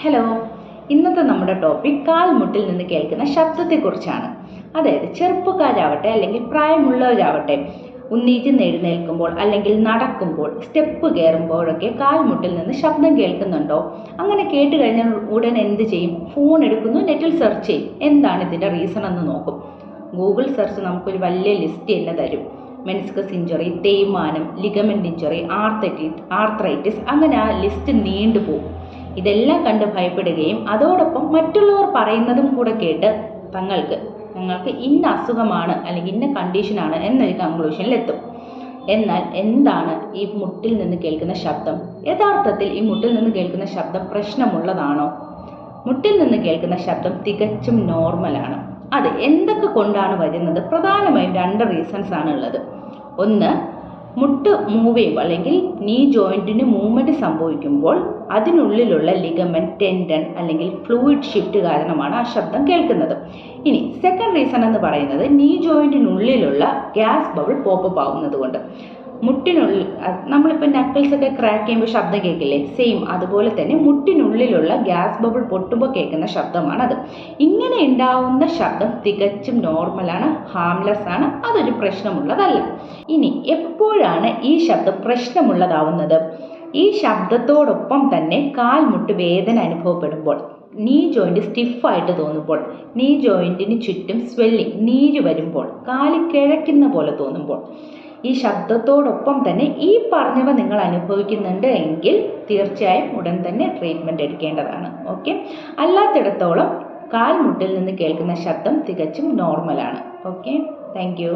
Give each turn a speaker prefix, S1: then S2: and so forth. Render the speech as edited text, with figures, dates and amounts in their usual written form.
S1: Hello, ഇന്നത്തെ നമ്മുടെ topic കാൽമുട്ടിൽ നിന്ന് കേൾക്കുന്ന ശബ്ദത്തെക്കുറിച്ചാണ്. അതായത് ചെറുപ്പക്കാരാവട്ടെ അല്ലെങ്കിൽ പ്രായമുള്ളവരാവട്ടെ, ഉന്നയിച്ച് എഴുന്നേൽക്കുമ്പോൾ അല്ലെങ്കിൽ നടക്കുമ്പോൾ സ്റ്റെപ്പ് കയറുമ്പോഴൊക്കെ കാൽമുട്ടിൽ നിന്ന് ശബ്ദം കേൾക്കുന്നുണ്ടോ? അങ്ങനെ കേട്ട് കഴിഞ്ഞാൽ ഉടൻ എന്ത് ചെയ്യും? ഫോൺ എടുക്കുന്നു, നെറ്റിൽ സെർച്ച് ചെയ്യും. എന്താണ് ഇതിൻ്റെ റീസൺ എന്ന് നോക്കും. ഗൂഗിൾ സെർച്ച് നമുക്കൊരു വലിയ ലിസ്റ്റ് തന്നെ തരും. മെനിസ്കസ് ഇഞ്ചുറി, തേയ്മാനം, ലിഗമെന്റ് ഇഞ്ചുറി, ആർത്രൈറ്റിസ്, അങ്ങനെ ആ ലിസ്റ്റ് നീണ്ടുപോകും. ഇതെല്ലാം കണ്ട് ഭയപ്പെടുകയും അതോടൊപ്പം മറ്റുള്ളവർ പറയുന്നതും കൂടെ കേട്ട് നിങ്ങൾക്ക് ഇന്ന അസുഖമാണ് അല്ലെങ്കിൽ ഇന്ന കണ്ടീഷനാണ് എന്നൊരു കൺക്ലൂഷനിലെത്തും. എന്നാൽ എന്താണ് ഈ മുട്ടിൽ നിന്ന് കേൾക്കുന്ന ശബ്ദം? യഥാർത്ഥത്തിൽ ഈ മുട്ടിൽ നിന്ന് കേൾക്കുന്ന ശബ്ദം പ്രശ്നമുള്ളതാണോ? മുട്ടിൽ നിന്ന് കേൾക്കുന്ന ശബ്ദം തികച്ചും നോർമലാണ്. അത് എന്തൊക്കെ കൊണ്ടാണ് വരുന്നത്? പ്രധാനമായും 2 റീസൺസ് ആണ് ഉള്ളത്. ഒന്ന്, മുട്ട് മൂവ് ചെയ്യുമ്പോൾ അല്ലെങ്കിൽ നീ ജോയിൻറ്റിന് മൂവ്മെൻറ്റ് സംഭവിക്കുമ്പോൾ അതിനുള്ളിലുള്ള ലിഗമെന്റ്, ടെൻഡൻ അല്ലെങ്കിൽ ഫ്ലൂയിഡ് ഷിഫ്റ്റ് കാരണമാണ് ആ ശബ്ദം കേൾക്കുന്നത്. ഇനി സെക്കൻഡ് റീസൺ എന്ന് പറയുന്നത് നീ ജോയിൻറ്റിനുള്ളിലുള്ള ഗ്യാസ് ബബിൾ പോപ്പപ്പ് ആവുന്നത് കൊണ്ട്. മുട്ടിനുള്ളിൽ നമ്മളിപ്പോൾ നക്കിൾസൊക്കെ ക്രാക്ക് ചെയ്യുമ്പോൾ ശബ്ദം കേൾക്കില്ലേ? സെയിം അതുപോലെ തന്നെ മുട്ടിനുള്ളിലുള്ള ഗ്യാസ് ബബിൾ പൊട്ടുമ്പോൾ കേൾക്കുന്ന ശബ്ദമാണത്. ഇങ്ങനെ ഉണ്ടാവുന്ന ശബ്ദം തികച്ചും നോർമലാണ്, ഹാംലെസ് ആണ്, അതൊരു പ്രശ്നമുള്ളതല്ല. ഇനി എപ്പോഴാണ് ഈ ശബ്ദം പ്രശ്നമുള്ളതാവുന്നത്? ഈ ശബ്ദത്തോടൊപ്പം തന്നെ കാൽമുട്ട് വേദന അനുഭവപ്പെടുമ്പോൾ, നീ ജോയിൻറ്റ് സ്റ്റിഫായിട്ട് തോന്നുമ്പോൾ, നീ ജോയിൻറ്റിന് ചുറ്റും സ്വെല്ലിങ്, നീര് വരുമ്പോൾ, കാല് കിഴയ്ക്കുന്ന പോലെ തോന്നുമ്പോൾ, ഈ ശബ്ദത്തോടൊപ്പം തന്നെ ഈ പറഞ്ഞവ നിങ്ങൾ അനുഭവിക്കുന്നുണ്ട് എങ്കിൽ തീർച്ചയായും ഉടൻ തന്നെ ട്രീറ്റ്മെൻറ്റ് എടുക്കേണ്ടതാണ്. ഓക്കെ, അല്ലാത്തിടത്തോളം കാൽമുട്ടിൽ നിന്ന് കേൾക്കുന്ന ശബ്ദം തികച്ചും നോർമലാണ്. Okay, thank you.